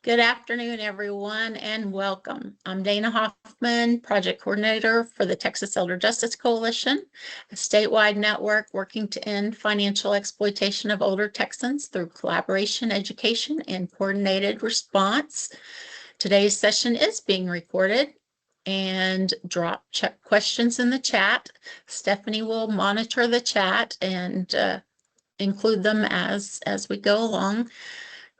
Good afternoon, everyone, and welcome. I'm Dana Hoffman, Project Coordinator for the Texas Elder Justice Coalition, a statewide network working to end financial exploitation of older Texans through collaboration, education, and coordinated response. Today's session is being recorded, and check questions in the chat. Stephanie will monitor the chat and include them as we go along.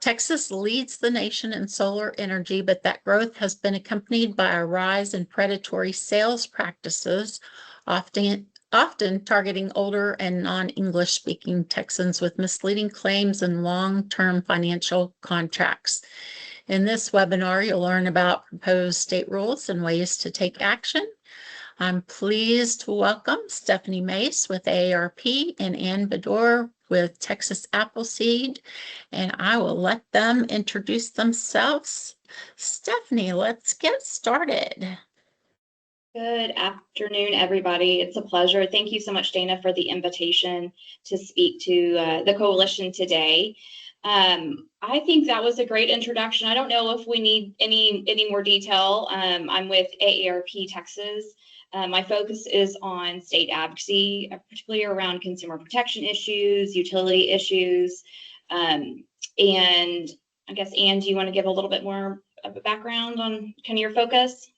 Texas leads the nation in solar energy, but that growth has been accompanied by a rise in predatory sales practices, often targeting older and non-English speaking Texans with misleading claims and long-term financial contracts. In this webinar, you'll learn about proposed state rules and ways to take action. I'm pleased to welcome Stephanie Mace with AARP and Ann Baddour with Texas Appleseed, and I will let them introduce themselves. Stephanie, let's get started. Good afternoon, everybody. It's a pleasure. Thank you so much, Dana, for the invitation to speak to the coalition today. I think that was a great introduction. I don't know if we need any more detail. I'm with AARP Texas. My focus is on state advocacy, particularly around consumer protection issues, utility issues. And I guess, Ann, do you want to give a little bit more of a background on kind of your focus?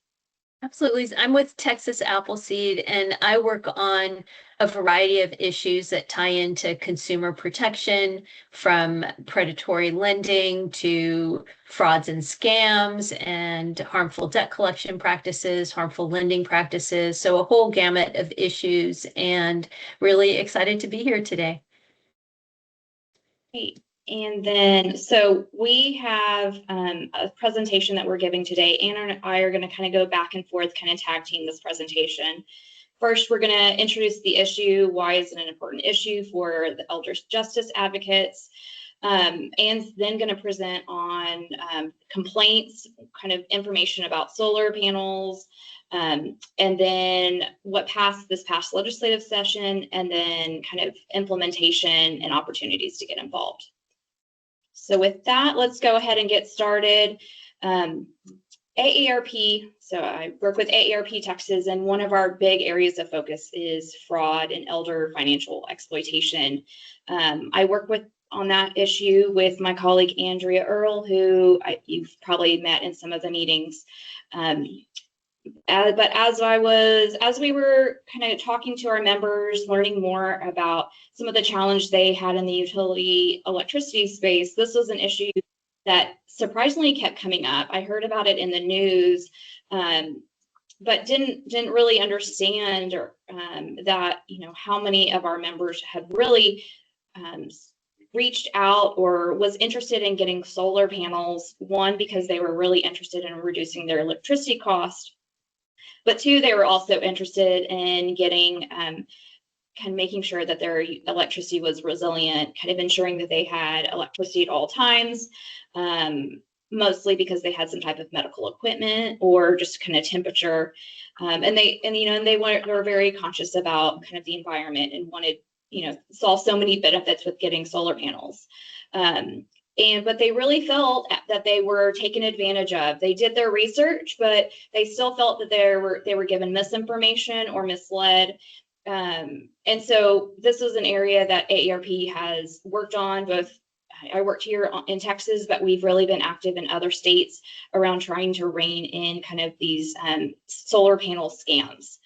Absolutely. I'm with Texas Appleseed, and I work on a variety of issues that tie into consumer protection, from predatory lending to frauds and scams and harmful debt collection practices, harmful lending practices. So a whole gamut of issues, and really excited to be here today. Great. And then, so we have a presentation that we're giving today. Anna and I are going to kind of go back and forth, kind of tag team this presentation. First, we're going to introduce the issue. Why is it an important issue for the elder justice advocates? Ann's then going to present on complaints, kind of information about solar panels, and then what passed this past legislative session, and then kind of implementation and opportunities to get involved. So with that, let's go ahead and get started. AARP, so I work with AARP Texas, and one of our big areas of focus is fraud and elder financial exploitation. I work on that issue with my colleague Andrea Earle, who you've probably met in some of the meetings. But as we were kind of talking to our members, learning more about some of the challenge they had in the utility electricity space, this was an issue that surprisingly kept coming up. I heard about it in the news, but didn't really understand that, how many of our members had really reached out or was interested in getting solar panels. One, because they were really interested in reducing their electricity cost. But two, they were also interested in getting, kind of making sure that their electricity was resilient, kind of ensuring that they had electricity at all times, mostly because they had some type of medical equipment or just kind of temperature. And they were very conscious about kind of the environment and wanted, saw so many benefits with getting solar panels. But they really felt that they were taken advantage of. They did their research, but they still felt that they were given misinformation or misled. And so this was an area that AARP has worked on. I worked here in Texas, but we've really been active in other states around trying to rein in kind of these solar panel scams.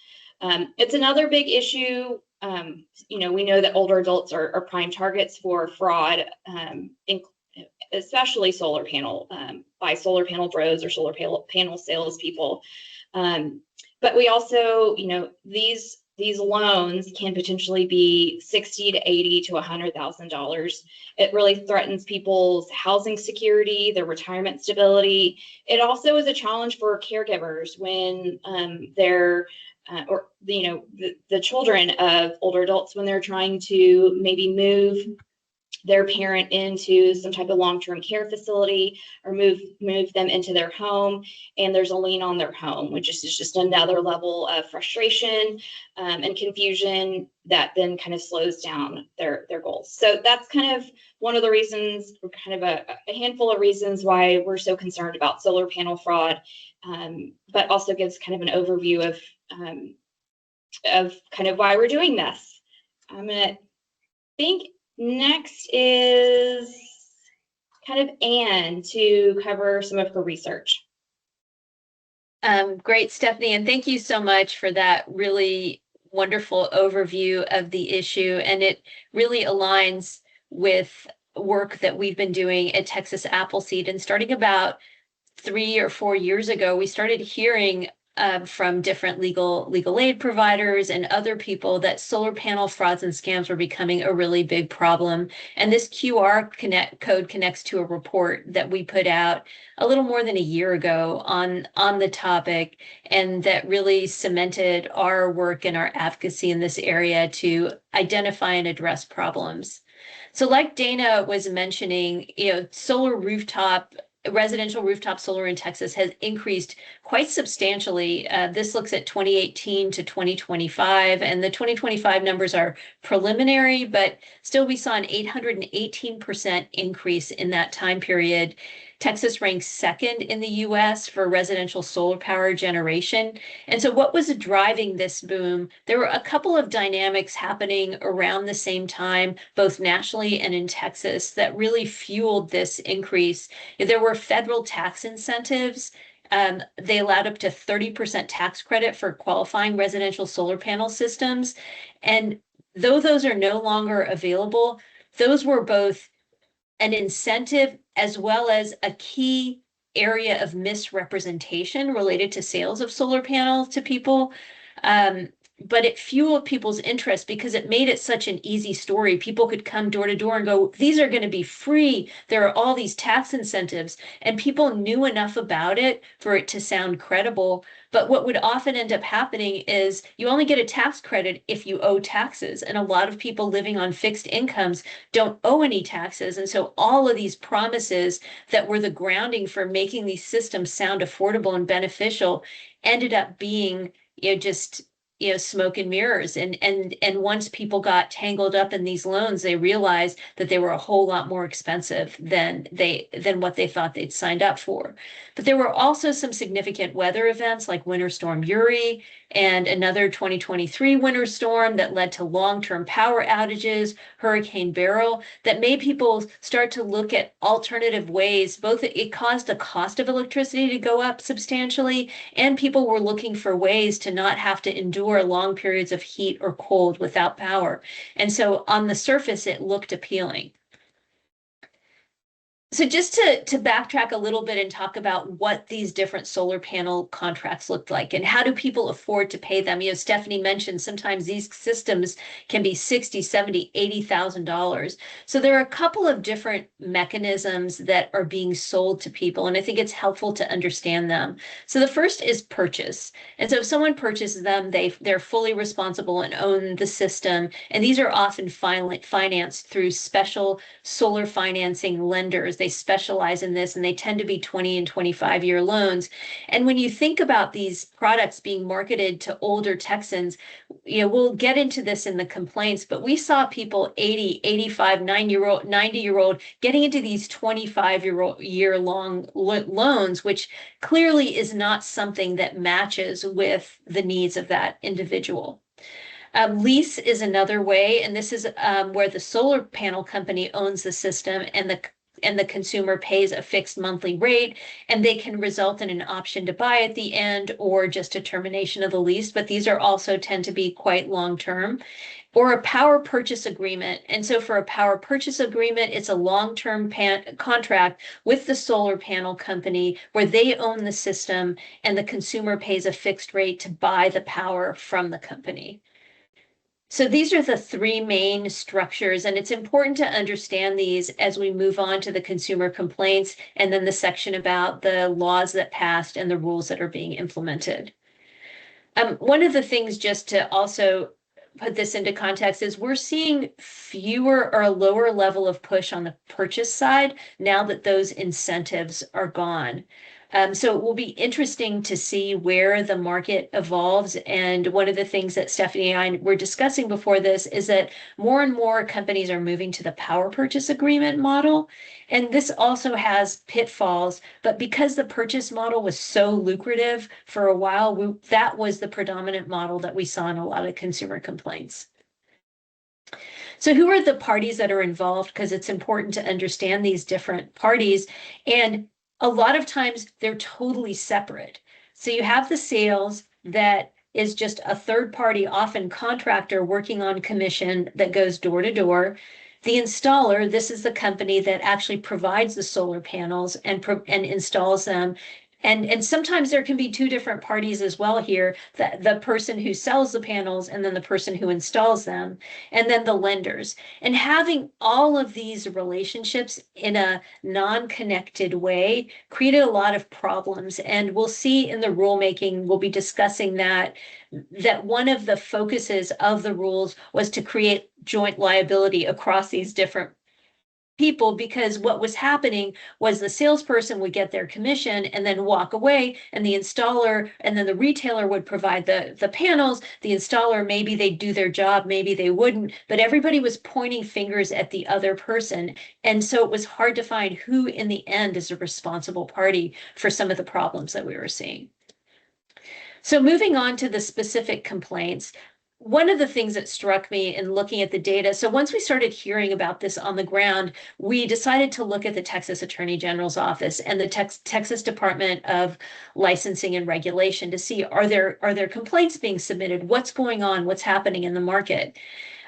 It's another big issue. We know that older adults are prime targets for fraud, especially solar panel, by solar panel bros or solar panel salespeople. But we also, these loans can potentially be $60,000 to $80,000 to $100,000. It really threatens people's housing security, their retirement stability. It also is a challenge for caregivers when they're the children of older adults, when they're trying to maybe move their parent into some type of long-term care facility or move them into their home, and there's a lien on their home, which is just another level of frustration and confusion that then kind of slows down their goals. So that's kind of one of the reasons, or kind of a handful of reasons why we're so concerned about solar panel fraud, but also gives kind of an overview of kind of why we're doing this. I'm gonna think next is kind of Anne to cover some of her research. Great, Stephanie, and thank you so much for that really wonderful overview of the issue. And it really aligns with work that we've been doing at Texas Appleseed. And starting about 3 or 4 years ago, we started hearing from different legal aid providers and other people that solar panel frauds and scams were becoming a really big problem. And this QR code connects to a report that we put out a little more than a year ago on the topic, and that really cemented our work and our advocacy in this area to identify and address problems. So like Dana was mentioning, residential rooftop solar in Texas has increased quite substantially. This looks at 2018 to 2025, and the 2025 numbers are preliminary, but still we saw an 818% increase in that time period. Texas ranks second in the US for residential solar power generation. And so what was driving this boom? There were a couple of dynamics happening around the same time, both nationally and in Texas, that really fueled this increase. There were federal tax incentives. They allowed up to 30% tax credit for qualifying residential solar panel systems. And though those are no longer available, those were both an incentive as well as a key area of misrepresentation related to sales of solar panels to people. But it fueled people's interest because it made it such an easy story. People could come door to door and go, these are going to be free. There are all these tax incentives, and people knew enough about it for it to sound credible. But what would often end up happening is you only get a tax credit if you owe taxes. And a lot of people living on fixed incomes don't owe any taxes. And so all of these promises that were the grounding for making these systems sound affordable and beneficial ended up being, just smoke and mirrors. And once people got tangled up in these loans, they realized that they were a whole lot more expensive than what they thought they'd signed up for. But there were also some significant weather events like Winter Storm Uri and another 2023 winter storm that led to long-term power outages, Hurricane Beryl, that made people start to look at alternative ways. Both it caused the cost of electricity to go up substantially, and people were looking for ways to not have to endure long periods of heat or cold without power. And so on the surface, it looked appealing. So just to backtrack a little bit and talk about what these different solar panel contracts looked like and how do people afford to pay them. Stephanie mentioned sometimes these systems can be $60,000, $70,000, $80,000. So there are a couple of different mechanisms that are being sold to people, and I think it's helpful to understand them. So the first is purchase. And so if someone purchases them, they're fully responsible and own the system. And these are often financed through special solar financing lenders. They specialize in this, and they tend to be 20 and 25-year loans. And when you think about these products being marketed to older Texans, we'll get into this in the complaints, but we saw people 80, 85, 90-year-old getting into these 25-year long loans, which clearly is not something that matches with the needs of that individual. Lease is another way, and this is where the solar panel company owns the system, and the consumer pays a fixed monthly rate, and they can result in an option to buy at the end or just a termination of the lease. But these are also tend to be quite long-term. Or a power purchase agreement. And so for a power purchase agreement, it's a long-term contract with the solar panel company where they own the system and the consumer pays a fixed rate to buy the power from the company. So these are the three main structures, and it's important to understand these as we move on to the consumer complaints and then the section about the laws that passed and the rules that are being implemented. One of the things just to also put this into context is we're seeing fewer or a lower level of push on the purchase side now that those incentives are gone. So it will be interesting to see where the market evolves. And one of the things that Stephanie and I were discussing before this is that more and more companies are moving to the power purchase agreement model. And this also has pitfalls, but because the purchase model was so lucrative for a while, that was the predominant model that we saw in a lot of consumer complaints. So who are the parties that are involved? Because it's important to understand these different parties. And a lot of times they're totally separate. So you have the sales that is just a third party, often contractor working on commission that goes door to door. The installer, this is the company that actually provides the solar panels and installs them. And sometimes there can be two different parties as well here, the person who sells the panels and then the person who installs them, and then the lenders. And having all of these relationships in a non-connected way created a lot of problems. And we'll see in the rulemaking, we'll be discussing that one of the focuses of the rules was to create joint liability across these different people, because what was happening was the salesperson would get their commission and then walk away, and the installer and then the retailer would provide the panels. The installer, maybe they'd do their job, maybe they wouldn't, but everybody was pointing fingers at the other person. And so it was hard to find who in the end is a responsible party for some of the problems that we were seeing. So moving on to the specific complaints, one of the things that struck me in looking at the data, so once we started hearing about this on the ground, we decided to look at the Texas Attorney General's office and the Texas Department of Licensing and Regulation to see, are there complaints being submitted? What's going on? What's happening in the market?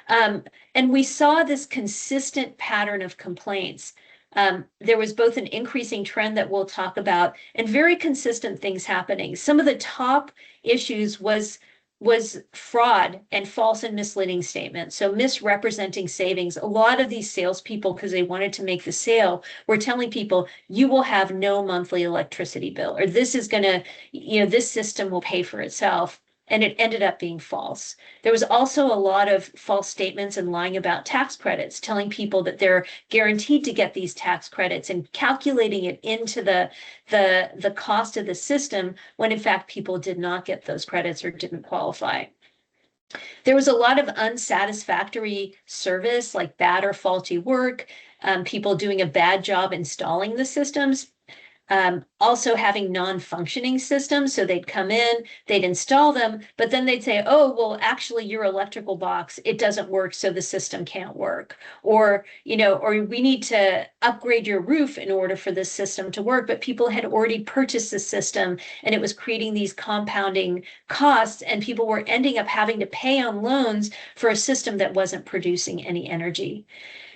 And we saw this consistent pattern of complaints. There was both an increasing trend that we'll talk about and very consistent things happening. Some of the top issues was fraud and false and misleading statements. So misrepresenting savings. A lot of these salespeople, because they wanted to make the sale, were telling people, you will have no monthly electricity bill, or this is going to, this system will pay for itself. And it ended up being false. There was also a lot of false statements and lying about tax credits, telling people that they're guaranteed to get these tax credits and calculating it into the cost of the system, when in fact people did not get those credits or didn't qualify. There was a lot of unsatisfactory service, like bad or faulty work, people doing a bad job installing the systems. Also having non-functioning systems. So they'd come in, they'd install them, but then they'd say, oh, well, actually your electrical box, it doesn't work, so the system can't work. Or, or we need to upgrade your roof in order for this system to work. But people had already purchased the system and it was creating these compounding costs, and people were ending up having to pay on loans for a system that wasn't producing any energy.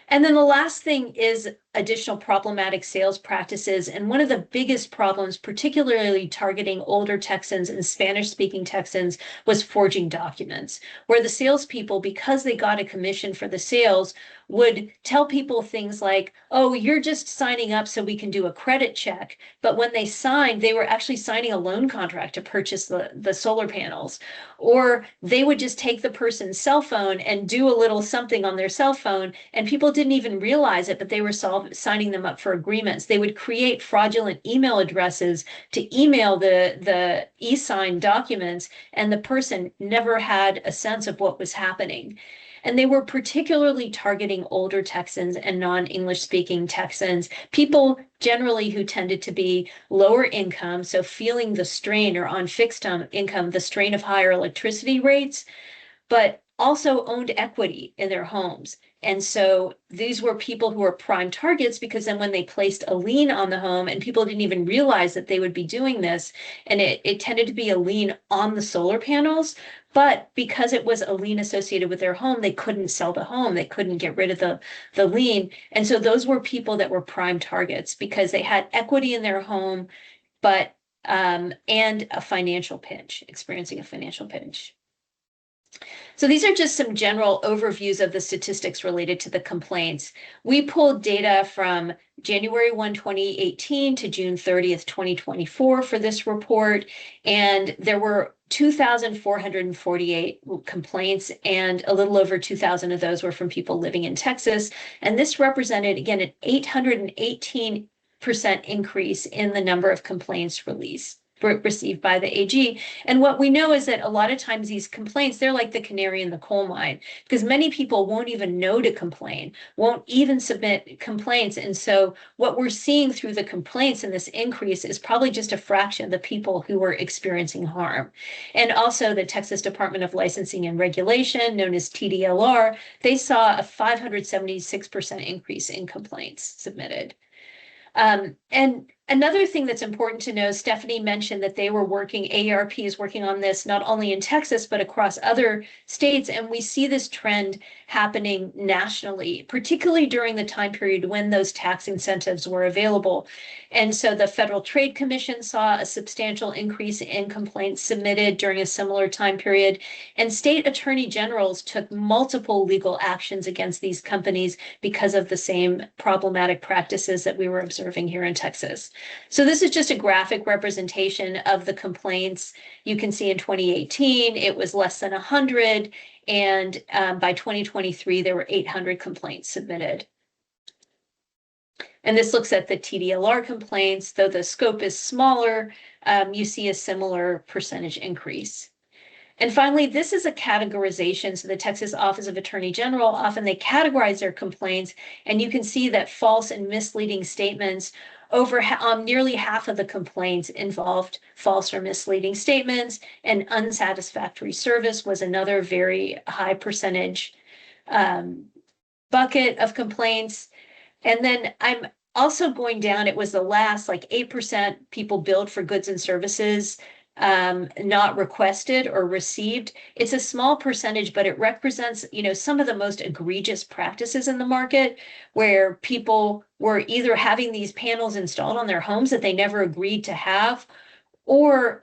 And then the last thing is additional problematic sales practices. And one of the biggest problems, particularly targeting older Texans and Spanish-speaking Texans, was forging documents, where the salespeople, because they got a commission for the sales, would tell people things like, oh, you're just signing up so we can do a credit check. But when they signed, they were actually signing a loan contract to purchase the solar panels. Or they would just take the person's cell phone and do a little something on their cell phone, and people didn't even realize it, but they were signing them up for agreements. They would create fraudulent email addresses to email the e-sign documents, and the person never had a sense of what was happening. And they were particularly targeting older Texans and non-English speaking Texans, people generally who tended to be lower income, so feeling the strain, or on fixed income, the strain of higher electricity rates, but also owned equity in their homes. And so these were people who were prime targets, because then when they placed a lien on the home, and people didn't even realize that they would be doing this, and it tended to be a lien on the solar panels, but because it was a lien associated with their home, they couldn't sell the home, they couldn't get rid of the lien. And so those were people that were prime targets because they had equity in their home, but and a financial pinch, experiencing a financial pinch. So these are just some general overviews of the statistics related to the complaints. We pulled data from January 1, 2018 to June 30th, 2024 for this report, and there were 2,448 complaints, and a little over 2,000 of those were from people living in Texas. And this represented, again, an 818% increase in the number of complaints received by the AG. And what we know is that a lot of times these complaints, they're like the canary in the coal mine, because many people won't even know to complain, won't even submit complaints. And so what we're seeing through the complaints in this increase is probably just a fraction of the people who were experiencing harm. And also the Texas Department of Licensing and Regulation, known as TDLR, they saw a 576% increase in complaints submitted. And another thing that's important to know, Stephanie mentioned that they were working, AARP is working on this not only in Texas, but across other states. And we see this trend happening nationally, particularly during the time period when those tax incentives were available. And so the Federal Trade Commission saw a substantial increase in complaints submitted during a similar time period. And state attorney generals took multiple legal actions against these companies because of the same problematic practices that we were observing here in Texas. So this is just a graphic representation of the complaints. You can see in 2018, it was less than 100. And by 2023, there were 800 complaints submitted. And this looks at the TDLR complaints. Though the scope is smaller, you see a similar percentage increase. And finally, this is a categorization. So the Texas Office of Attorney General, often they categorize their complaints, and you can see that false and misleading statements, over nearly half of the complaints involved false or misleading statements, and unsatisfactory service was another very high percentage bucket of complaints. And then I'm also going down, it was the last, like 8% people billed for goods and services not requested or received. It's a small percentage, but it represents, some of the most egregious practices in the market, where people were either having these panels installed on their homes that they never agreed to have, or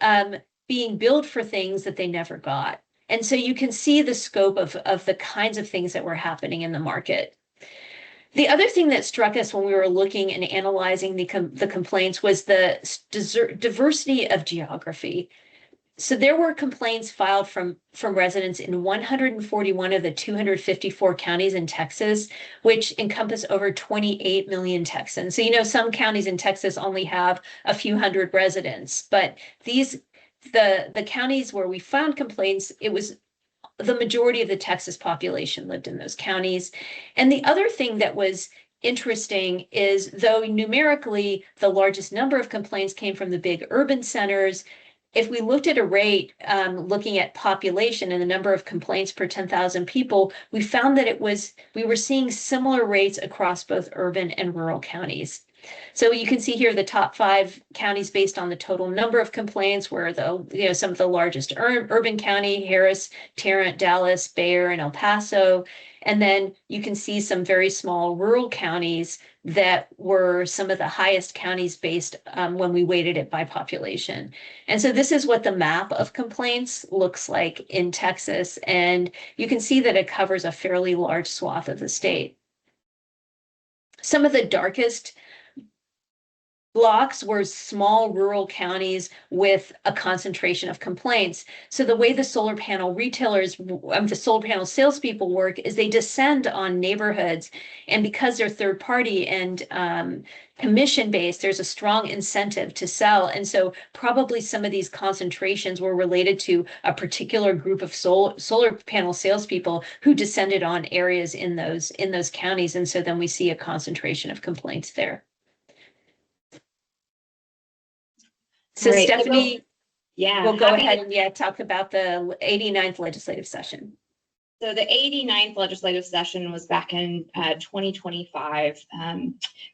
being billed for things that they never got. And so you can see the scope of the kinds of things that were happening in the market. The other thing that struck us when we were looking and analyzing the complaints was the diversity of geography. So there were complaints filed from residents in 141 of the 254 counties in Texas, which encompass over 28 million Texans. So, some counties in Texas only have a few hundred residents, but the counties where we found complaints, it was the majority of the Texas population lived in those counties. And the other thing that was interesting is, though numerically the largest number of complaints came from the big urban centers, if we looked at a rate looking at population and the number of complaints per 10,000 people, we found that we were seeing similar rates across both urban and rural counties. So you can see here the top 5 counties based on the total number of complaints were some of the largest urban county: Harris, Tarrant, Dallas, Baddour, and El Paso. And then you can see some very small rural counties that were some of the highest counties based when we weighted it by population. And so this is what the map of complaints looks like in Texas. And you can see that it covers a fairly large swath of the state. Some of the darkest blocks were small rural counties with a concentration of complaints. So the way the solar panel the solar panel salespeople work is they descend on neighborhoods, and because they're third party and commission based, there's a strong incentive to sell. And so probably some of these concentrations were related to a particular group of solar panel salespeople who descended on areas in those counties. And so then we see a concentration of complaints there. So Great. Stephanie, we'll go ahead and talk about the 89th legislative session. So the 89th legislative session was back in 2025.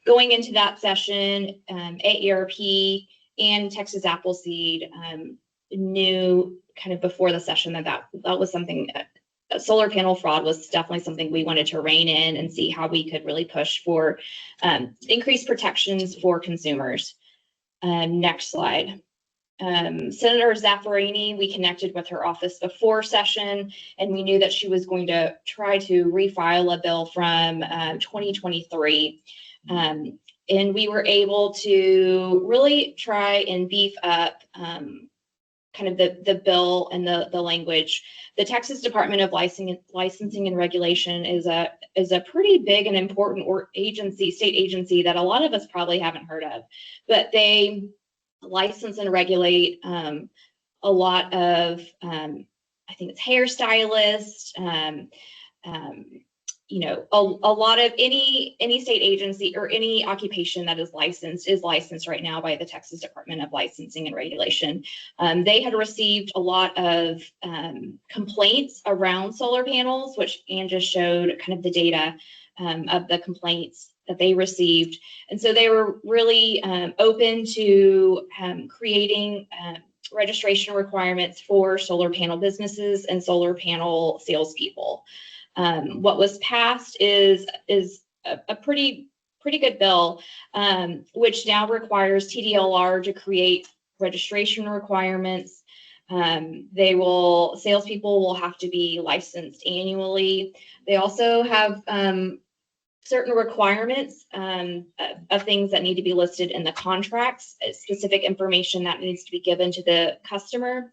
Going into that session, AARP and Texas Appleseed knew kind of before the session that was something, solar panel fraud was definitely something we wanted to rein in and see how we could really push for increased protections for consumers. Next slide. Senator Zaffarini, we connected with her office before session, and we knew that she was going to try to refile a bill from 2023. And we were able to really try and beef up kind of the bill and the language. The Texas Department of Licensing and Regulation is a pretty big and important state agency that a lot of us probably haven't heard of, but they license and regulate a lot of, I think it's hairstylists, you know, a lot of any state agency or any occupation that is licensed right now by the Texas Department of Licensing and Regulation. They had received a lot of complaints around solar panels, which Ann just showed kind of the data of the complaints that they received. And so they were really open to creating registration requirements for solar panel businesses and solar panel salespeople. What was passed is a pretty good bill, which now requires TDLR to create registration requirements. Salespeople will have to be licensed annually. They also have certain requirements of things that need to be listed in the contracts, specific information that needs to be given to the customer.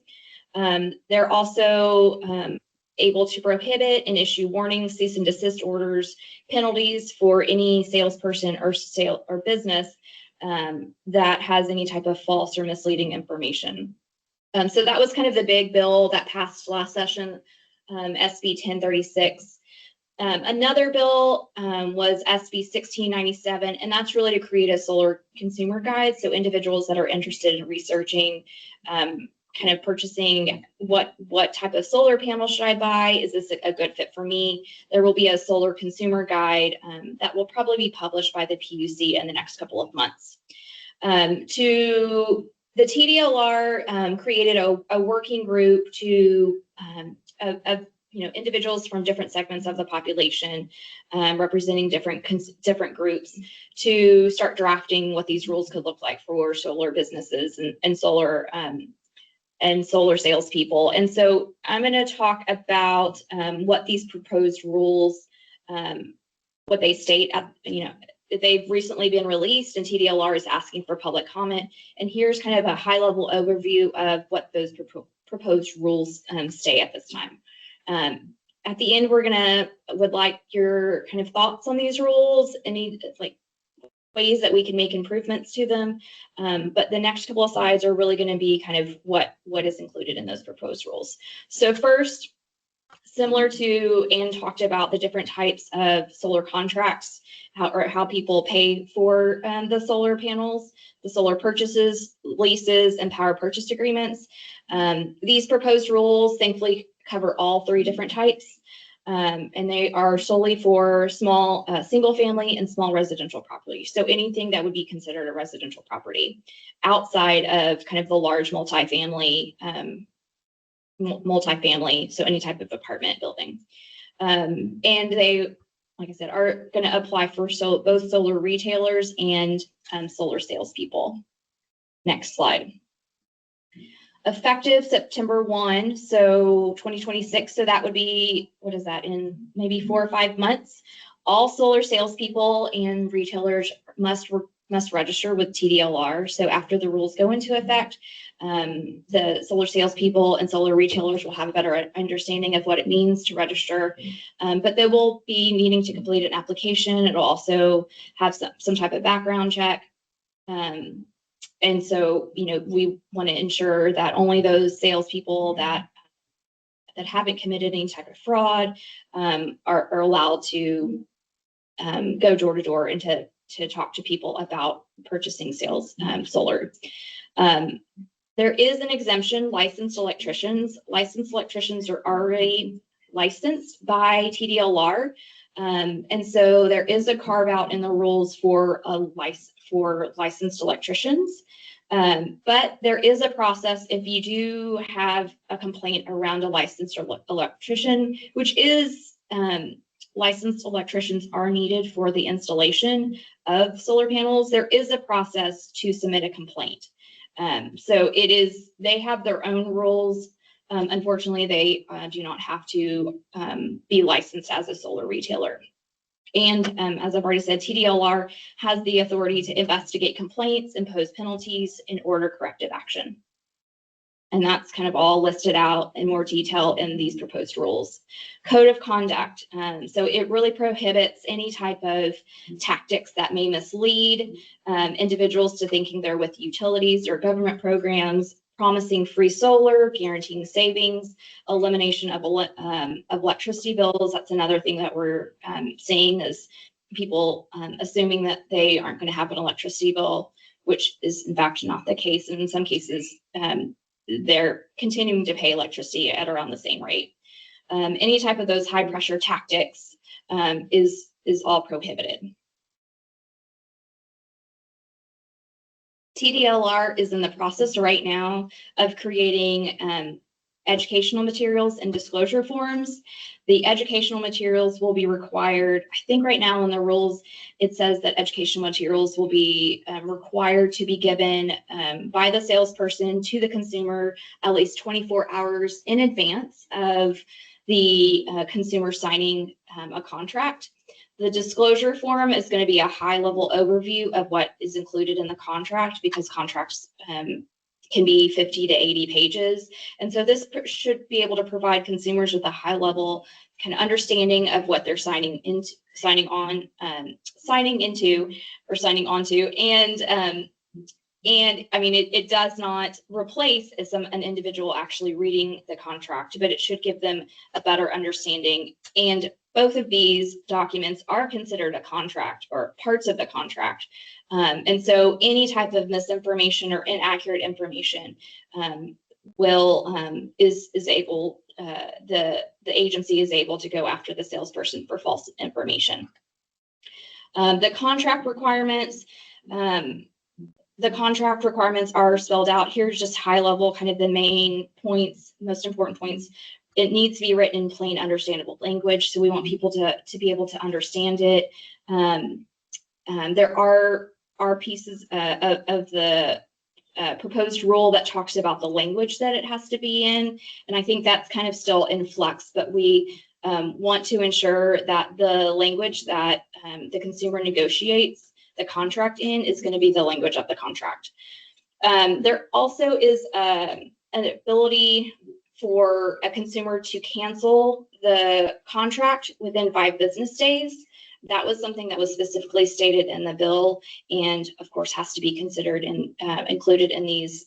They're also able to prohibit and issue warnings, cease and desist orders, penalties for any salesperson or business that has any type of false or misleading information. So that was kind of the big bill that passed last session, SB1036. Another bill was SB1697, and that's really to create a solar consumer guide. So individuals that are interested in researching, kind of purchasing what type of solar panel should I buy? Is this a good fit for me? There will be a solar consumer guide that will probably be published by the PUC in the next couple of months. The TDLR created a working group of individuals from different segments of the population, representing different groups, to start drafting what these rules could look like for solar businesses and solar salespeople. And so I'm going to talk about what these proposed rules, what they state. They've recently been released, and TDLR is asking for public comment. And here's kind of a high-level overview of what those proposed rules state at this time. At the end, would like your kind of thoughts on these rules, any ways that we can make improvements to them. But the next couple of slides are really going to be kind of what is included in those proposed rules. So first, similar to Ann talked about the different types of solar contracts, how people pay for the solar panels, the solar purchases, leases, and power purchase agreements. These proposed rules thankfully cover all three different types. And they are solely for small single family and small residential property. So anything that would be considered a residential property outside of kind of the large multifamily, so any type of apartment building. And they, like I said, are going to apply for both solar retailers and solar salespeople. Next slide. Effective September 1, so 2026. So that would be, what is that, in maybe 4 or 5 months? All solar salespeople and retailers must register with TDLR. So after the rules go into effect, the solar salespeople and solar retailers will have a better understanding of what it means to register. But they will be needing to complete an application. It'll also have some type of background check. And so, we want to ensure that only those salespeople that haven't committed any type of fraud are allowed to go door to door and to talk to people about purchasing solar. There is an exemption. Licensed electricians are already licensed by TDLR. And so there is a carve out in the rules for licensed electricians. But there is a process if you do have a complaint around a licensed electrician, which is licensed electricians are needed for the installation of solar panels, there is a process to submit a complaint. So they have their own rules. Unfortunately, they do not have to be licensed as a solar retailer. And as I've already said, TDLR has the authority to investigate complaints, impose penalties, and order corrective action. And that's kind of all listed out in more detail in these proposed rules. Code of conduct. So it really prohibits any type of tactics that may mislead individuals to thinking they're with utilities or government programs, promising free solar, guaranteeing savings, elimination of electricity bills. That's another thing that we're seeing is people assuming that they aren't going to have an electricity bill, which is in fact not the case. And in some cases, they're continuing to pay electricity at around the same rate. Any type of those high pressure tactics is all prohibited. TDLR is in the process right now of creating educational materials and disclosure forms. The educational materials will be required, I think right now in the rules, it says that educational materials will be required to be given by the salesperson to the consumer at least 24 hours in advance of the consumer signing a contract. The disclosure form is going to be a high-level overview of what is included in the contract, because contracts can be 50 to 80 pages. And so this should be able to provide consumers with a high-level kind of understanding of what they're signing onto. And I mean, it does not replace an individual actually reading the contract, but it should give them a better understanding. And both of these documents are considered a contract or parts of the contract. And so any type of misinformation or inaccurate information the agency is able to go after the salesperson for false information. The contract requirements are spelled out. Here's just high level, kind of the main points, most important points. It needs to be written in plain, understandable language. So we want people to be able to understand it. There are pieces of the proposed rule that talks about the language that it has to be in. And I think that's kind of still in flux, but we want to ensure that the language that the consumer negotiates the contract in is going to be the language of the contract. There also is an ability for a consumer to cancel the contract within 5 business days. That was something that was specifically stated in the bill, and of course has to be considered and included in these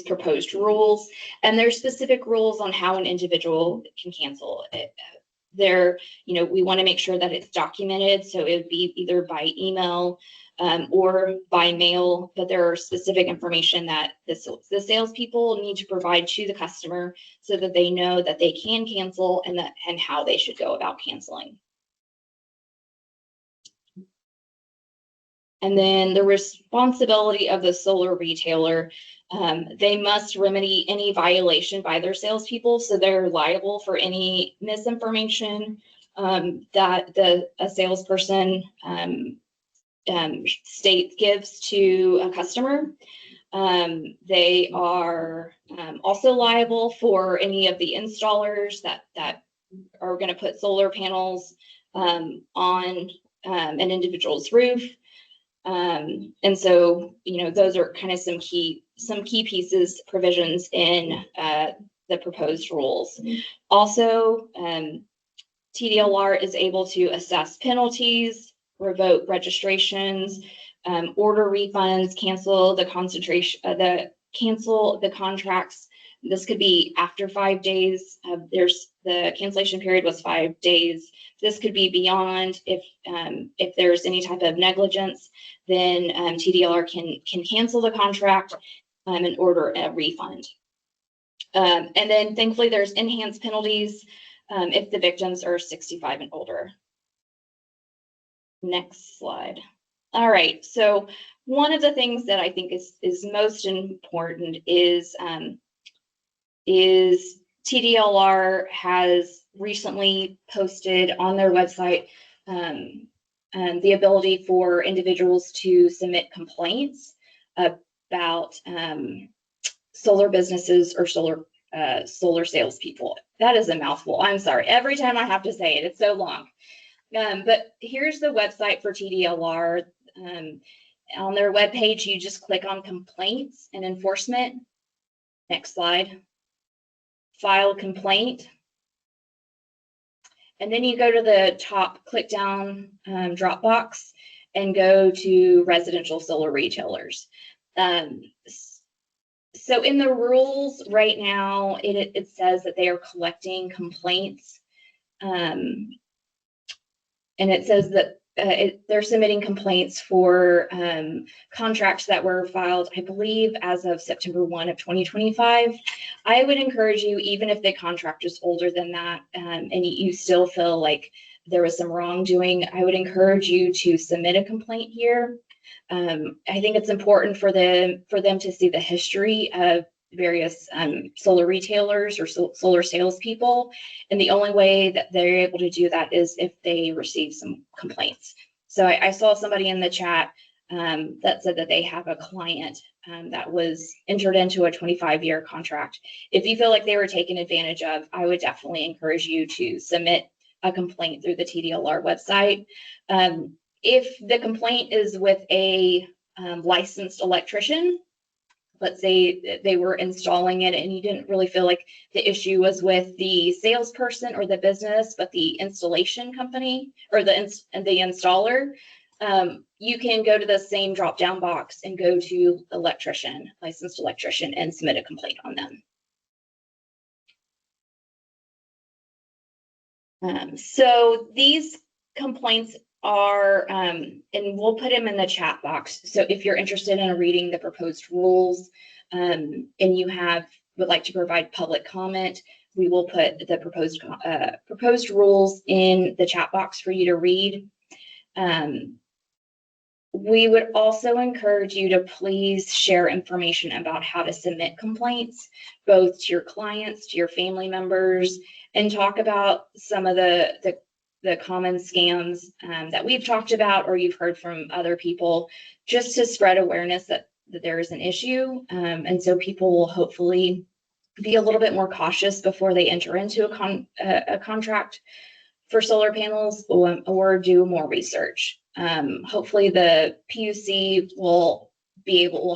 proposed rules. And there's specific rules on how an individual can cancel it. We want to make sure that it's documented, so it would be either by email or by mail, but there are specific information that the salespeople need to provide to the customer so that they know that they can cancel and how they should go about canceling. And then the responsibility of the solar retailer, they must remedy any violation by their salespeople, so they're liable for any misinformation that a salesperson gives to a customer. They are also liable for any of the installers that are going to put solar panels on an individual's roof. And so, those are kind of some key provisions in the proposed rules. Also, TDLR is able to assess penalties, revoke registrations, order refunds, cancel the contracts. This could be after 5 days. The cancellation period was 5 days. This could be beyond. If there's any type of negligence, then TDLR can cancel the contract and order a refund. And then thankfully there's enhanced penalties if the victims are 65 and older. Next slide. All right, so one of the things that I think is most important is TDLR has recently posted on their website the ability for individuals to submit complaints about solar businesses or solar salespeople. That is a mouthful. I'm sorry. Every time I have to say it, it's so long. But here's the website for TDLR. On their webpage, you just click on complaints and enforcement. Next slide. File complaint. And then you go to the top, click down drop box and go to residential solar retailers. So in the rules right now, it says that they are collecting complaints. And it says that they're submitting complaints for contracts that were filed, I believe, as of September 1 of 2025. I would encourage you, even if the contract is older than that, and you still feel like there was some wrongdoing, I would encourage you to submit a complaint here. I think it's important for them to see the history of various solar retailers or solar salespeople. And the only way that they're able to do that is if they receive some complaints. So I saw somebody in the chat that said that they have a client that was entered into a 25-year contract. If you feel like they were taken advantage of, I would definitely encourage you to submit a complaint through the TDLR website. If the complaint is with a licensed electrician, let's say they were installing it and you didn't really feel like the issue was with the salesperson or the business, but the installation company or the installer, you can go to the same drop-down box and go to electrician, licensed electrician, and submit a complaint on them. So these complaints are, and we'll put them in the chat box. So if you're interested in reading the proposed rules and you would like to provide public comment, we will put the proposed rules in the chat box for you to read. We would also encourage you to please share information about how to submit complaints, both to your clients, to your family members, and talk about some of the common scams that we've talked about or you've heard from other people, just to spread awareness that there is an issue. And so people will hopefully be a little bit more cautious before they enter into a contract for solar panels or do more research. Hopefully the PUC will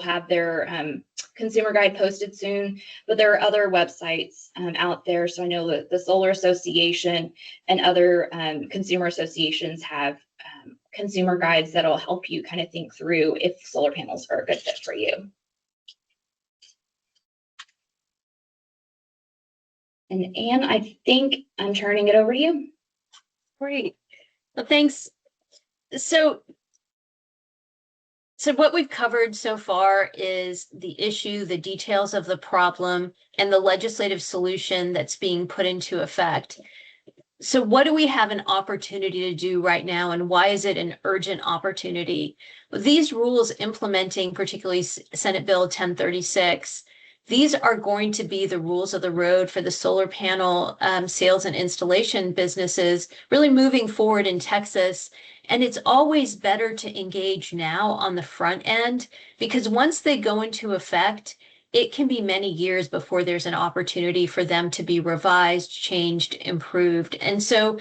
have their consumer guide posted soon, but there are other websites out there. So I know that the Solar Association and other consumer associations have consumer guides that'll help you kind of think through if solar panels are a good fit for you. And Anne, I think I'm turning it over to you. Great. Well, thanks. So what we've covered so far is the issue, the details of the problem, and the legislative solution that's being put into effect. So what do we have an opportunity to do right now, and why is it an urgent opportunity? These rules implementing particularly Senate Bill 1036, these are going to be the rules of the road for the solar panel sales and installation businesses really moving forward in Texas. And it's always better to engage now on the front end, because once they go into effect, it can be many years before there's an opportunity for them to be revised, changed, improved. And so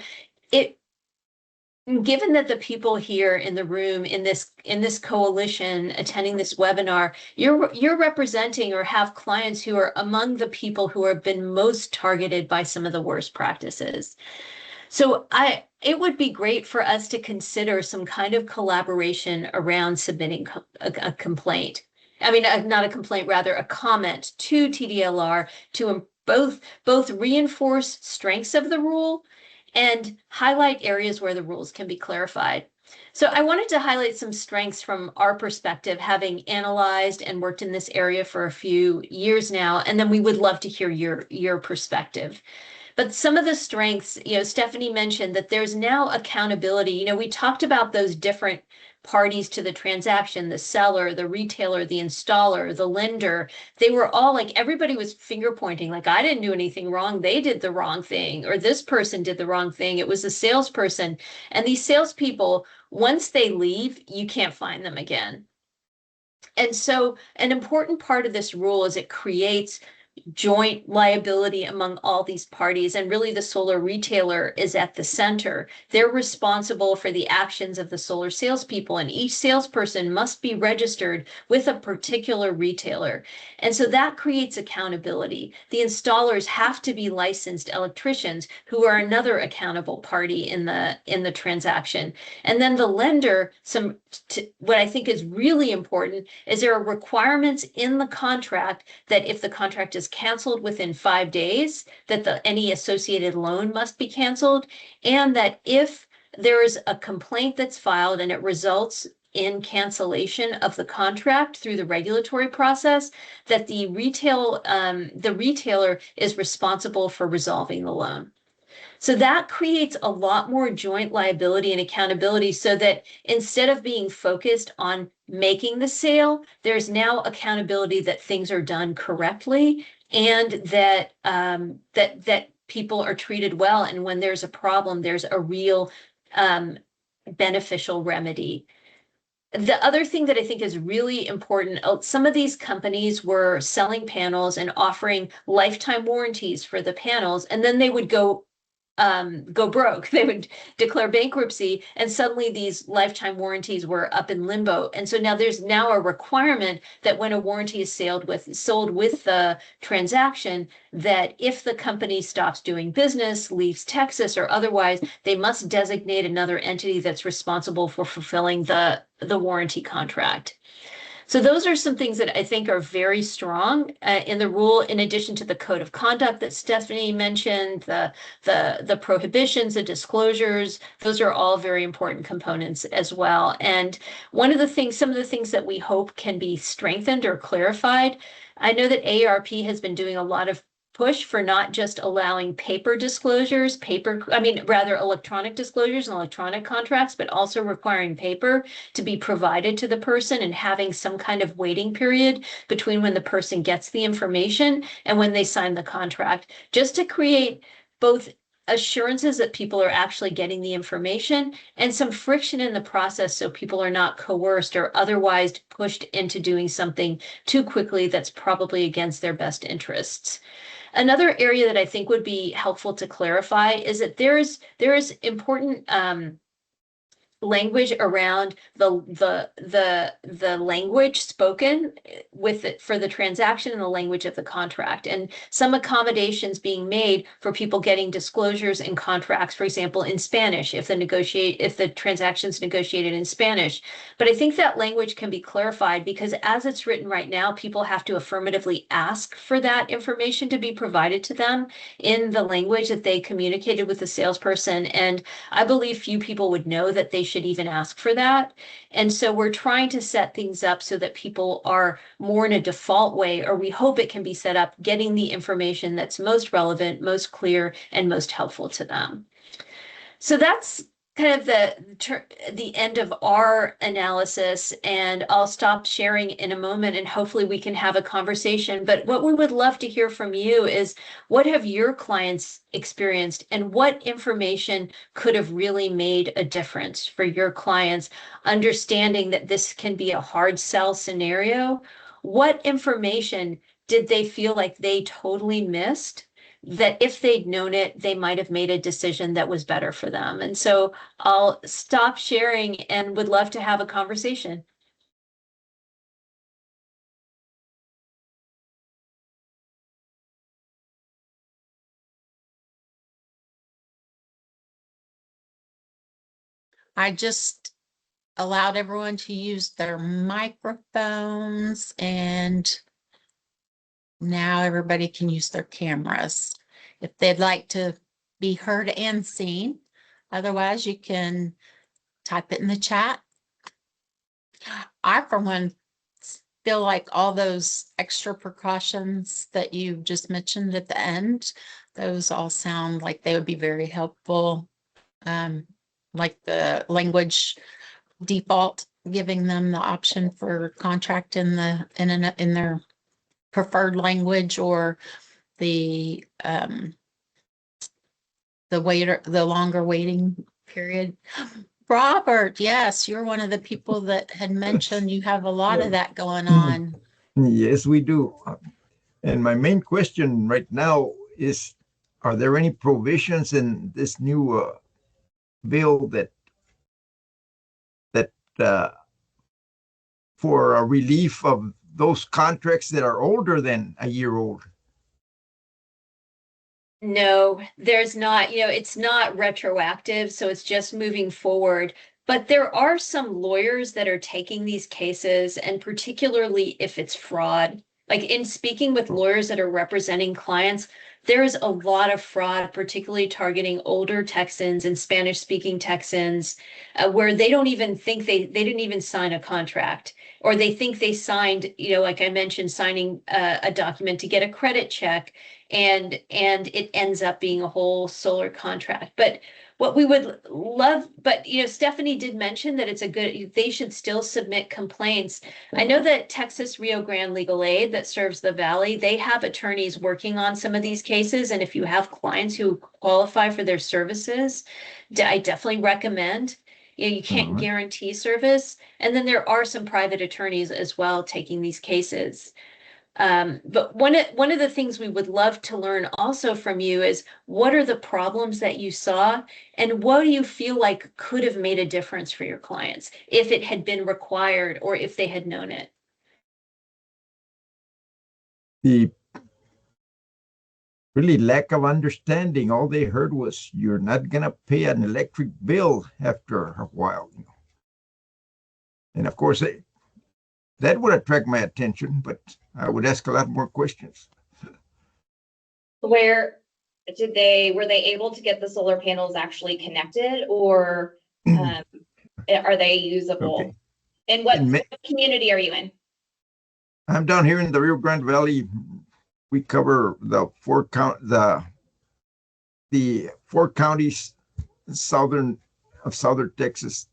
given that the people here in the room in this coalition attending this webinar, you're representing or have clients who are among the people who have been most targeted by some of the worst practices. So it would be great for us to consider some kind of collaboration around submitting a complaint. I mean, not a complaint, rather a comment to TDLR to both reinforce strengths of the rule and highlight areas where the rules can be clarified. So I wanted to highlight some strengths from our perspective, having analyzed and worked in this area for a few years now, and then we would love to hear your perspective. But some of the strengths, Stephanie mentioned that there's now accountability. We talked about those different parties to the transaction, the seller, the retailer, the installer, the lender, they were all like, everybody was finger pointing, like, I didn't do anything wrong. They did the wrong thing, or this person did the wrong thing. It was a salesperson. And these salespeople, once they leave, you can't find them again. And so an important part of this rule is it creates joint liability among all these parties. And really the solar retailer is at the center. They're responsible for the actions of the solar salespeople, and each salesperson must be registered with a particular retailer. And so that creates accountability. The installers have to be licensed electricians who are another accountable party in the transaction. And then the lender, what I think is really important is there are requirements in the contract that if the contract is canceled within 5 days, that any associated loan must be canceled, and that if there is a complaint that's filed and it results in cancellation of the contract through the regulatory process, that the retailer is responsible for resolving the loan. So that creates a lot more joint liability and accountability, so that instead of being focused on making the sale, there's now accountability that things are done correctly, and that that people are treated well. And when there's a problem, there's a real beneficial remedy. The other thing that I think is really important, some of these companies were selling panels and offering lifetime warranties for the panels, and then they would go broke. They would declare bankruptcy, and suddenly these lifetime warranties were up in limbo. And so now there's a requirement that when a warranty is sold with the transaction, that if the company stops doing business, leaves Texas or otherwise, they must designate another entity that's responsible for fulfilling the warranty contract. So those are some things that I think are very strong in the rule, in addition to the code of conduct that Stephanie mentioned, the prohibitions, the disclosures. Those are all very important components as well. And some of the things that we hope can be strengthened or clarified. I know that AARP has been doing a lot of push for not just allowing paper disclosures, electronic disclosures and electronic contracts, but also requiring paper to be provided to the person, and having some kind of waiting period between when the person gets the information and when they sign the contract, just to create both assurances that people are actually getting the information and some friction in the process, so people are not coerced or otherwise pushed into doing something too quickly that's probably against their best interests. Another area that I think would be helpful to clarify is that there is important language around the language spoken for the transaction and the language of the contract, and some accommodations being made for people getting disclosures in contracts, for example, in Spanish, if the transaction's negotiated in Spanish. But I think that language can be clarified, because as it's written right now, people have to affirmatively ask for that information to be provided to them in the language that they communicated with the salesperson. And I believe few people would know that they should even ask for that. And so we're trying to set things up so that people are more in a default way, or we hope it can be set up, getting the information that's most relevant, most clear, and most helpful to them. So that's kind of the end of our analysis, and I'll stop sharing in a moment, and hopefully we can have a conversation. But what we would love to hear from you is, what have your clients experienced, and what information could have really made a difference for your clients, understanding that this can be a hard sell scenario? What information did they feel like they totally missed, that if they'd known it, they might have made a decision that was better for them? And so I'll stop sharing and would love to have a conversation. I just allowed everyone to use their microphones, and now everybody can use their cameras if they'd like to be heard and seen. Otherwise, you can type it in the chat. I, for one, feel like all those extra precautions that you just mentioned at the end, those all sound like they would be very helpful. Like the language default giving them the option for contract in their preferred language, or the longer waiting period. Robert, yes, you're one of the people that had mentioned you have a lot of that going on. Yes, we do. And my main question right now is, are there any provisions in this new bill that for a relief of those contracts that are older than a year old? No, there's not, it's not retroactive, so it's just moving forward. But there are some lawyers that are taking these cases, and particularly if it's fraud. Like in speaking with lawyers that are representing clients, there's a lot of fraud, particularly targeting older Texans and Spanish-speaking Texans, where they don't even think they didn't even sign a contract, or they think they signed, like I mentioned, signing a document to get a credit check, and it ends up being a whole solar contract. But what we would love, but Stephanie did mention that they should still submit complaints. I know that Texas Rio Grande Legal Aid that serves the Valley, they have attorneys working on some of these cases. And if you have clients who qualify for their services, I definitely recommend. You can't guarantee service. And then there are some private attorneys as well taking these cases. But one of the things we would love to learn also from you is, what are the problems that you saw, and what do you feel like could have made a difference for your clients if it had been required or if they had known it? The really lack of understanding. All they heard was, you're not going to pay an electric bill after a while. And of course, that would attract my attention, but I would ask a lot more questions. Were they able to get the solar panels actually connected, or are they usable? Okay. And what community are you in? I'm down here in the Rio Grande Valley. We cover the four counties of southern Texas.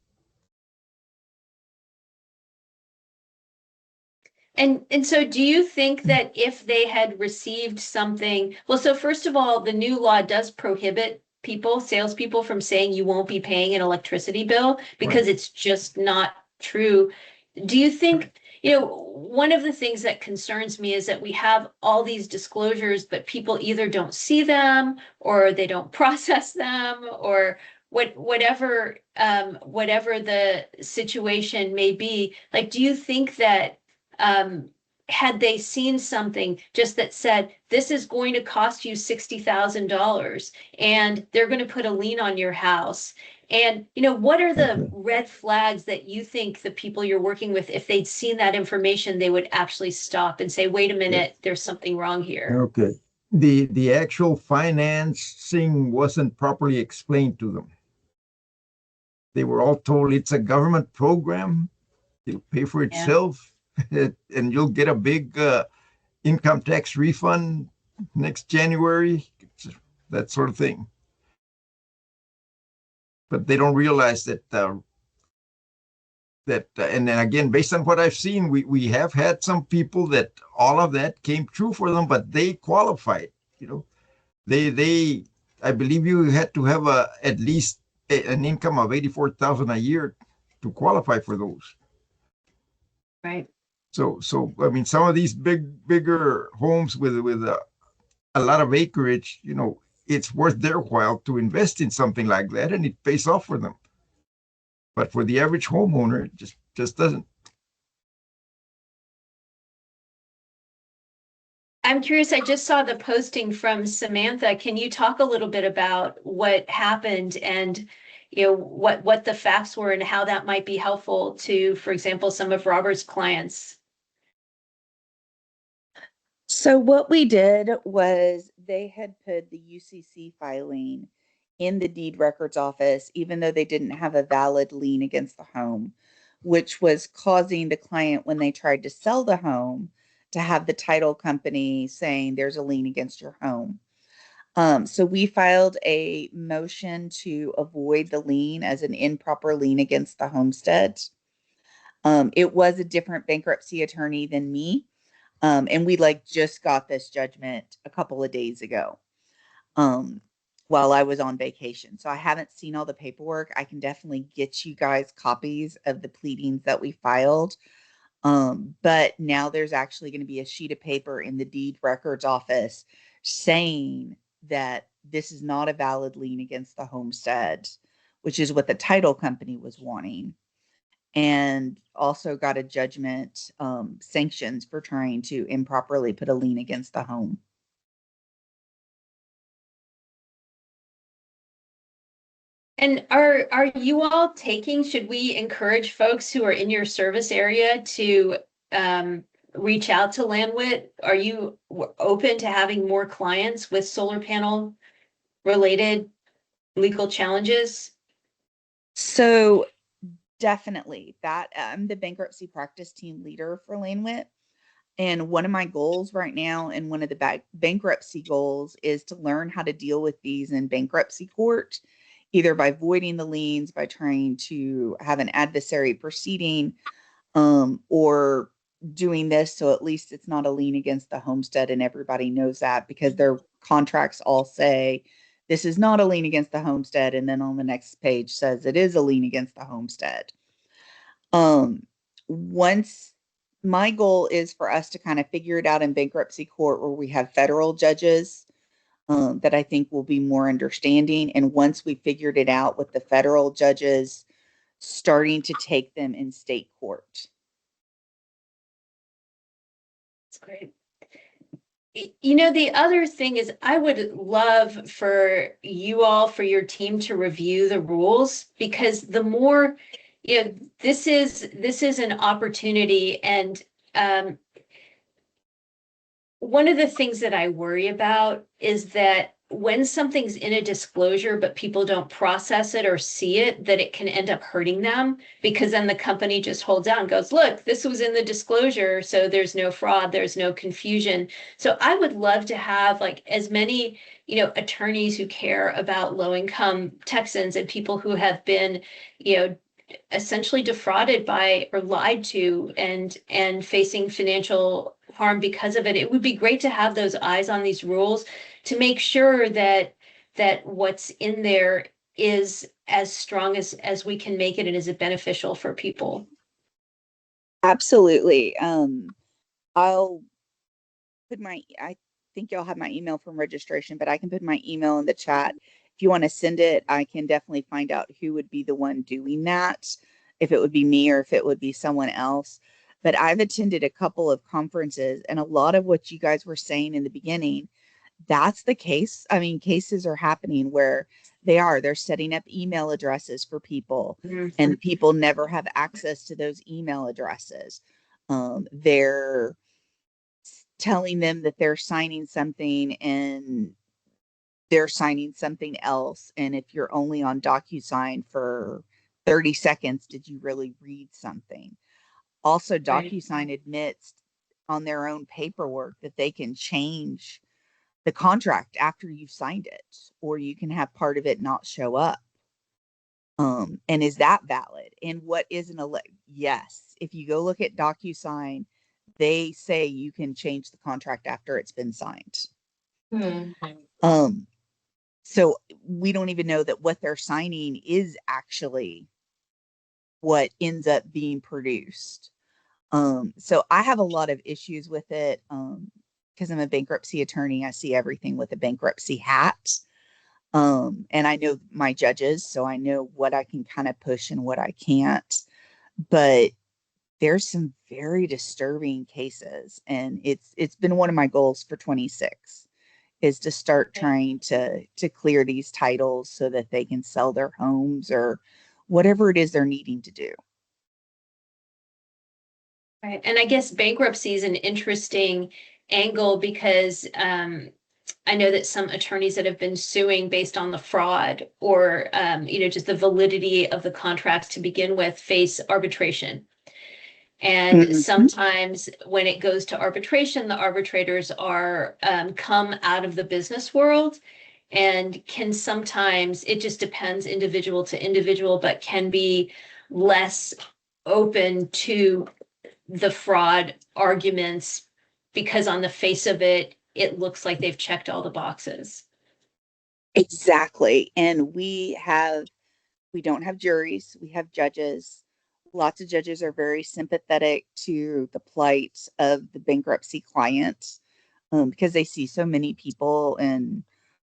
And so do you think that if they had received something, well, so first of all, the new law does prohibit salespeople from saying you won't be paying an electricity bill, because it's just not true. Do you think, one of the things that concerns me is that we have all these disclosures, but people either don't see them, or they don't process them, or whatever the situation may be. Like, do you think that had they seen something just that said, this is going to cost you $60,000 and they're going to put a lien on your house, and what are the red flags that you think the people you're working with, if they'd seen that information, they would actually stop and say, wait a minute, there's something wrong here? Okay. The actual financing wasn't properly explained to them. They were all told it's a government program, it'll pay for itself. And you'll get a big income tax refund next January, that sort of thing. But they don't realize that, and then again, based on what I've seen, we have had some people that all of that came true for them, but they qualified. I believe you had to have at least an income of $84,000 a year to qualify for those. Right. So I mean, some of these bigger homes with a lot of acreage, it's worth their while to invest in something like that, and it pays off for them. But for the average homeowner, it just doesn't. I'm curious, I just saw the posting from Samantha. Can you talk a little bit about what happened, and what the facts were, and how that might be helpful to, for example, some of Robert's clients? So what we did was, they had put the UCC filing in the deed records office, even though they didn't have a valid lien against the home, which was causing the client, when they tried to sell the home, to have the title company saying there's a lien against your home. So we filed a motion to avoid the lien as an improper lien against the homestead. It was a different bankruptcy attorney than me. And we just got this judgment a couple of days ago while I was on vacation. So I haven't seen all the paperwork. I can definitely get you guys copies of the pleadings that we filed. But now there's actually going to be a sheet of paper in the deed records office saying that this is not a valid lien against the homestead, which is what the title company was wanting. And also got a judgment, sanctions for trying to improperly put a lien against the home. And are you all should we encourage folks who are in your service area to reach out to Landwit? Are you open to having more clients with solar panel related legal challenges? So definitely that I'm the bankruptcy practice team leader for Landwit. And one of my goals right now, and one of the bankruptcy goals, is to learn how to deal with these in bankruptcy court, either by voiding the liens, by trying to have an adversary proceeding, or doing this so at least it's not a lien against the homestead and everybody knows that, because their contracts all say this is not a lien against the homestead, and then on the next page says it is a lien against the homestead. Once my goal is for us to kind of figure it out in bankruptcy court where we have federal judges that I think will be more understanding. And once we figured it out with the federal judges, starting to take them in state court. That's great. You know, the other thing is I would love for you all, for your team to review the rules, because the more, you know, this is an opportunity. And one of the things that I worry about is that when something's in a disclosure, but people don't process it or see it, that it can end up hurting them, because then the company just holds out and goes, look, this was in the disclosure, so there's no fraud, there's no confusion. So I would love to have as many, attorneys who care about low-income Texans and people who have been, essentially defrauded by or lied to and facing financial harm because of it. It would be great to have those eyes on these rules to make sure that what's in there is as strong as we can make it and is beneficial for people. Absolutely. I'll put I think y'all have my email from registration, but I can put my email in the chat. If you want to send it, I can definitely find out who would be the one doing that, if it would be me or if it would be someone else. But I've attended a couple of conferences, and a lot of what you guys were saying in the beginning, that's the case. I mean, cases are happening where they're setting up email addresses for people, and people never have access to those email addresses. They're telling them that they're signing something and they're signing something else. And if you're only on DocuSign for 30 seconds, did you really read something? Also, DocuSign admits on their own paperwork that they can change the contract after you signed it, or you can have part of it not show up. And is that valid? And what is yes, if you go look at DocuSign, they say you can change the contract after it's been signed. So we don't even know that what they're signing is actually what ends up being produced. So I have a lot of issues with it. Because I'm a bankruptcy attorney, I see everything with a bankruptcy hat. And I know my judges, so I know what I can kind of push and what I can't. But there's some very disturbing cases, and it's been one of my goals for 26 is to start trying to clear these titles so that they can sell their homes or whatever it is they're needing to do. Right. And I guess bankruptcy is an interesting angle because I know that some attorneys that have been suing based on the fraud or, just the validity of the contracts to begin with face arbitration. And sometimes when it goes to arbitration, the arbitrators are come out of the business world and can sometimes, it just depends individual to individual, but can be less open to the fraud arguments because on the face of it, it looks like they've checked all the boxes. Exactly. And we don't have juries, we have judges. Lots of judges are very sympathetic to the plight of the bankruptcy client, because they see so many people and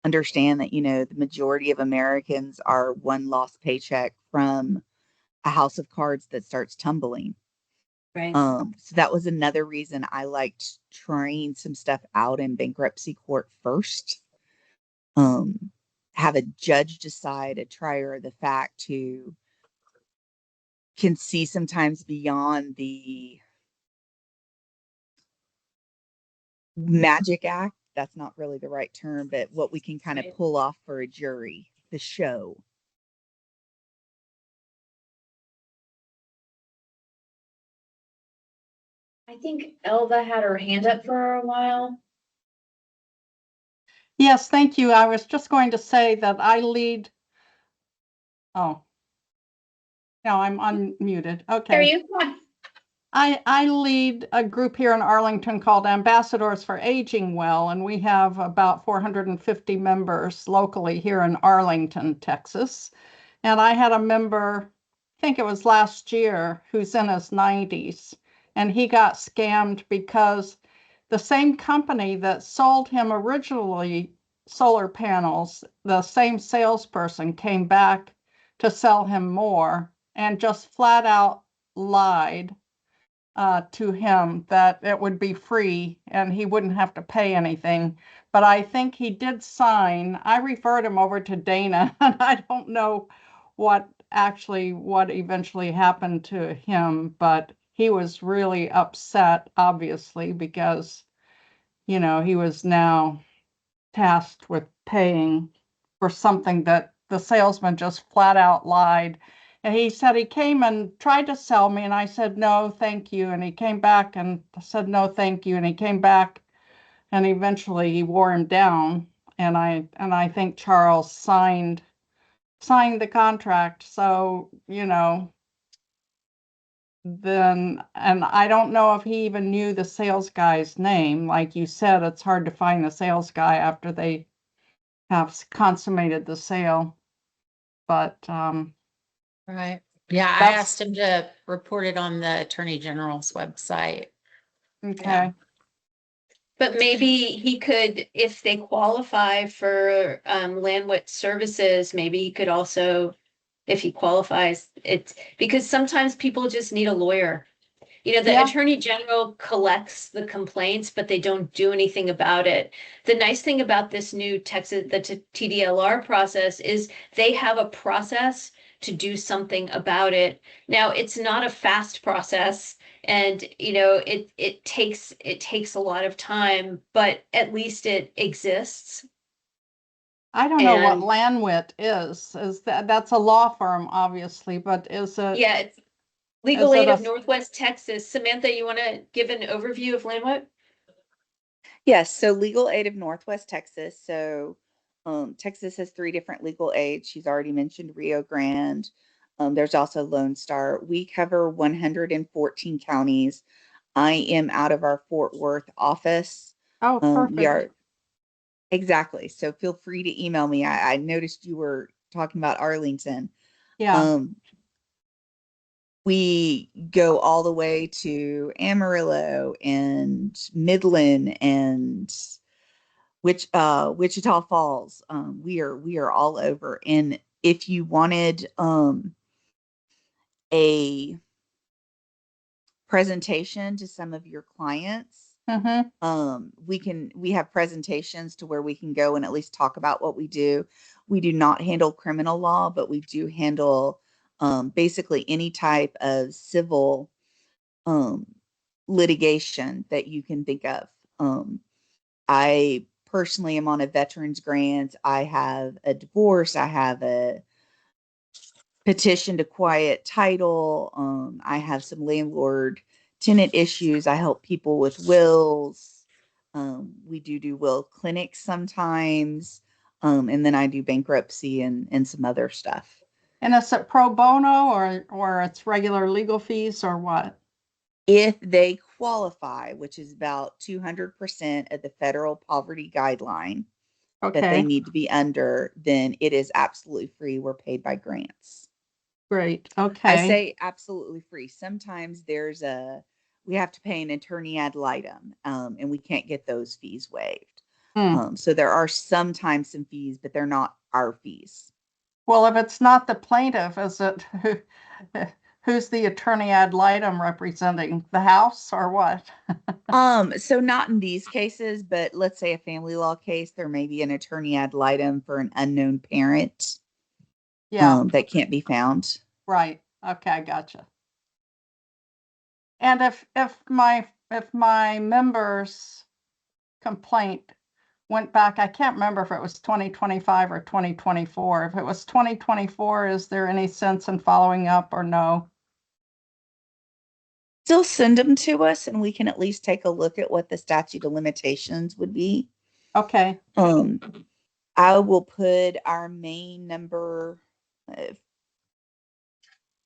understand that, the majority of Americans are one lost paycheck from a house of cards that starts tumbling. Right. So that was another reason I liked trying some stuff out in bankruptcy court first. Have a judge decide, a trier of the fact, who can see sometimes beyond the magic act. That's not really the right term, but what we can kind of pull off for a jury, the show. I think Elva had her hand up for a while. Yes, thank you. I was just going to say that I lead. Oh, no, I'm unmuted. Okay. There you go. I lead a group here in Arlington called Ambassadors for Aging Well, and we have about 450 members locally here in Arlington, Texas. And I had a member, I think it was last year, who's in his 90s, and he got scammed because the same company that sold him originally solar panels, the same salesperson came back to sell him more and just flat out lied to him that it would be free and he wouldn't have to pay anything. But I think he did sign. I referred him over to Dana, and I don't know what eventually happened to him, but he was really upset, obviously, because, he was now tasked with paying for something that the salesman just flat out lied. And he said he came and tried to sell me, and I said, no, thank you. And he came back and said, no, thank you. And he came back, and eventually he wore him down. And I think Charles signed the contract. So, then, and I don't know if he even knew the sales guy's name. Like you said, it's hard to find the sales guy after they have consummated the sale. But Right. Yeah, I That's- asked him to report it on the Attorney General's website. okay. Yeah. But maybe he could, if they qualify for Landwit services, maybe he could also, if he qualifies, it's because sometimes people just need a lawyer. The Yeah. Attorney General collects the complaints, but they don't do anything about it. The nice thing about this new Texas, the TDLR process, is they have a process to do something about it. Now, it's not a fast process, and it takes a lot of time, but at least it exists. I don't know what And- Landwit is. Is that's a law firm, obviously, but is it? Yeah, it's Legal Is it Aid of a- Northwest Texas. Samantha, you want to give an overview of Landwit? Yes, so Legal Aid of Northwest Texas. So Texas has 3 different legal aids. She's already mentioned Rio Grande. There's also Lone Star. We cover 114 counties. I am out of our Fort Worth office. Oh, perfect. We are exactly. So feel free to email me. I noticed you were talking about Arlington. Yeah. We go all the way to Amarillo and Midland and Wichita Falls. We are all over. And if you wanted a presentation to some of your clients, we have presentations to where we can go and at least talk about what we do. We do not handle criminal law, but we do handle basically any type of civil litigation that you can think of. I personally am on a veterans grant. I have a divorce. I have a petition to quiet title. I have some landlord tenant issues. I help people with wills. We do will clinics sometimes. And then I do bankruptcy and some other stuff. And is it pro bono or it's regular legal fees or what? If they qualify, which is about 200% of the federal poverty guideline that they Okay, need to be under, then it is absolutely free. We're paid by grants. great. I Okay. say absolutely free. Sometimes we have to pay an attorney ad litem, and we can't get those fees waived. So there are sometimes some fees, but they're not our fees. Well, if it's not the plaintiff, is it who's the attorney ad litem representing? The House or what? So not in these cases, but let's say a family law case, there may be an attorney ad litem for an unknown parent Yeah, that can't be found. right. Okay, I gotcha. And if my member's complaint went back, I can't remember if it was 2025 or 2024. If it was 2024, is there any sense in following up or no? Still send them to us and we can at least take a look at what the statute of limitations would be. Okay, I will put our main number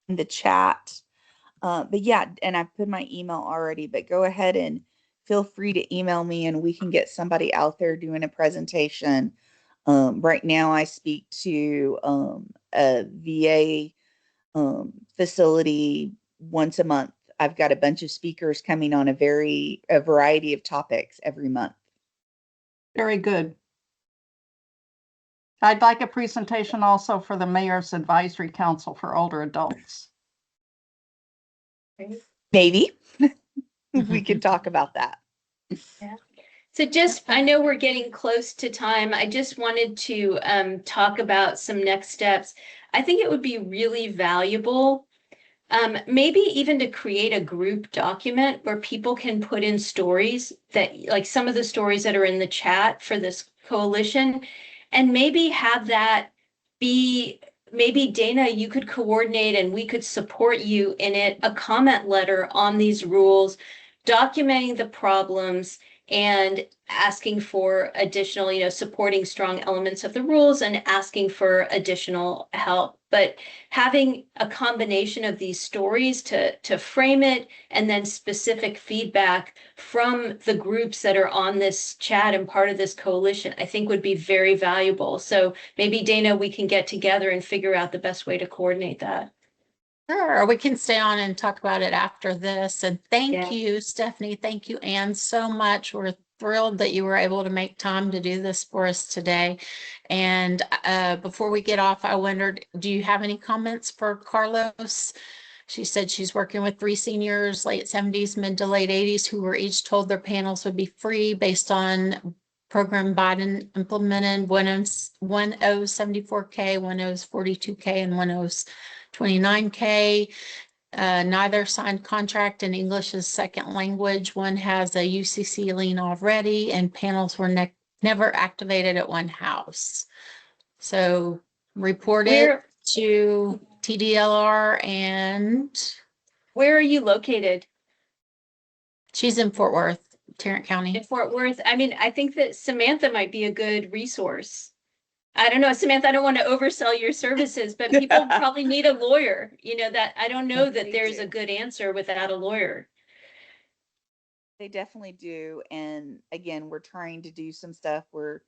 in the chat. But yeah, and I've put my email already, but go ahead and feel free to email me and we can get somebody out there doing a presentation. Right now I speak to a VA facility once a month. I've got a bunch of speakers coming on a variety of topics every month. very good. I'd like a presentation also for the Mayor's Advisory Council for Older Adults. Maybe we could talk about that. Yeah. So I know we're getting close to time. I just wanted to talk about some next steps. I think it would be really valuable, maybe even to create a group document where people can put in stories that, like some of the stories that are in the chat for this coalition, and maybe have that be, maybe Dana, you could coordinate and we could support you in it, a comment letter on these rules, documenting the problems and asking for additional, supporting strong elements of the rules and asking for additional help. But having a combination of these stories to frame it, and then specific feedback from the groups that are on this chat and part of this coalition, I think would be very valuable. So maybe Dana, we can get together and figure out the best way to coordinate that. Sure, we can stay on and talk about it after this. And thank Yeah. you, Stephanie. Thank you, Anne, so much. We're thrilled that you were able to make time to do this for us today. And before we get off, I wondered, do you have any comments for Carlos? She said she's working with 3 seniors, late 70s, mid to late 80s, who were each told their panels would be free based on program Biden implemented. One owes 74K, one owes 42K, and one owes 29K. Neither signed contract in English as second language. One has a UCC lien already, and panels were never activated at one house. So report it to TDLR. And where are you located? She's in Fort Worth, Tarrant County. In Fort Worth. I mean, I think that Samantha might be a good resource. I don't know, Samantha, I don't want to oversell your services, but people probably need a lawyer, that I don't know that there's a good answer without a lawyer. They definitely do. And again, we're trying to do some stuff. We're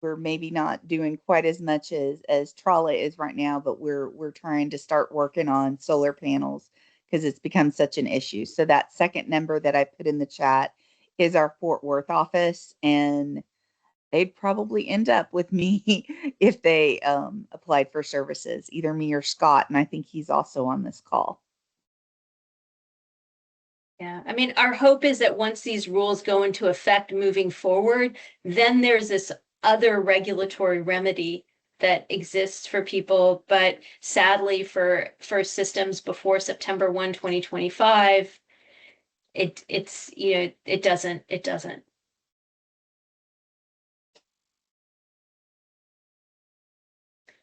maybe not doing quite as much as Trolla is right now, but we're trying to start working on solar panels because it's become such an issue. So that second number that I put in the chat is our Fort Worth office, and they'd probably end up with me if they applied for services, either me or Scott. And I think he's also on this call. Yeah, I mean, our hope is that once these rules go into effect moving forward, then there's this other regulatory remedy that exists for people. But sadly, for systems before September 1, 2025, it doesn't.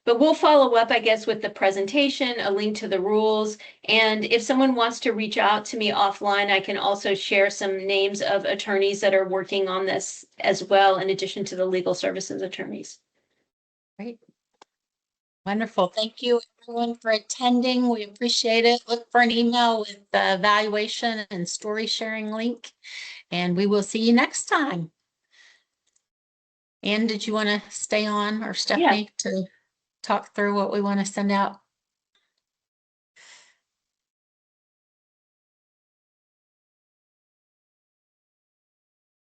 But we'll follow up, I guess, with the presentation, a link to the rules. And if someone wants to reach out to me offline, I can also share some names of attorneys that are working on this as well, in addition to the legal services attorneys. Great. Wonderful. Thank you everyone for attending. We appreciate it. Look for an email with the evaluation and story sharing link, and we will see you next time. Ann, did you want to stay on, or Stephanie, to talk through what we want to send out?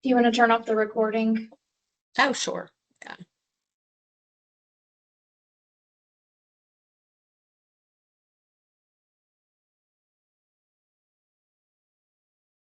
Do you want to turn off the recording? Oh, sure. Yeah.